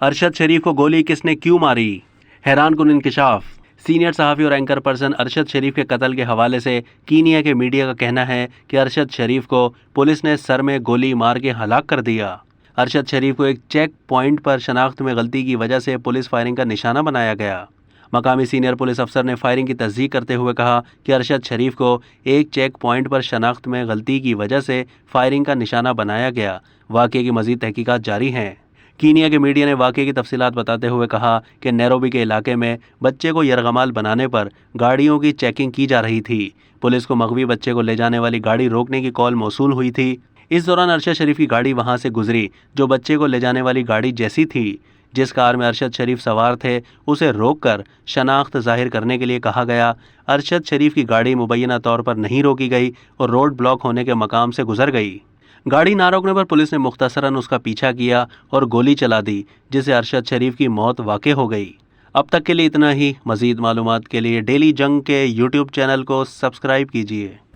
ارشد شریف کو گولی کس نے کیوں ماری؟ حیران کن انکشاف۔ سینئر صحافی اور اینکر پرسن ارشد شریف کے قتل کے حوالے سے کینیا کے میڈیا کا کہنا ہے کہ ارشد شریف کو پولیس نے سر میں گولی مار کے ہلاک کر دیا۔ ارشد شریف کو ایک چیک پوائنٹ پر شناخت میں غلطی کی وجہ سے پولیس فائرنگ کا نشانہ بنایا گیا۔ مقامی سینئر پولیس افسر نے فائرنگ کی تصدیق کرتے ہوئے کہا کہ ارشد شریف کو ایک چیک پوائنٹ پر شناخت میں غلطی کی وجہ سے فائرنگ کا نشانہ بنایا گیا۔ واقعے کی مزید تحقیقات جاری ہیں۔ کینیا کے میڈیا نے واقعے کی تفصیلات بتاتے ہوئے کہا کہ نیروبی کے علاقے میں بچے کو یرغمال بنانے پر گاڑیوں کی چیکنگ کی جا رہی تھی۔ پولیس کو مغوی بچے کو لے جانے والی گاڑی روکنے کی کال موصول ہوئی تھی۔ اس دوران ارشد شریف کی گاڑی وہاں سے گزری جو بچے کو لے جانے والی گاڑی جیسی تھی۔ جس کار میں ارشد شریف سوار تھے اسے روک کر شناخت ظاہر کرنے کے لیے کہا گیا۔ ارشد شریف کی گاڑی مبینہ طور پر نہیں روکی گئی اور روڈ بلاک ہونے کے مقام سے گزر گئی۔ گاڑی نہ روکنے پر پولیس نے مختصراً اس کا پیچھا کیا اور گولی چلا دی جس سے ارشد شریف کی موت واقع ہو گئی۔ اب تک کے لیے اتنا ہی۔ مزید معلومات کے لیے ڈیلی جنگ کے یوٹیوب چینل کو سبسکرائب کیجیے۔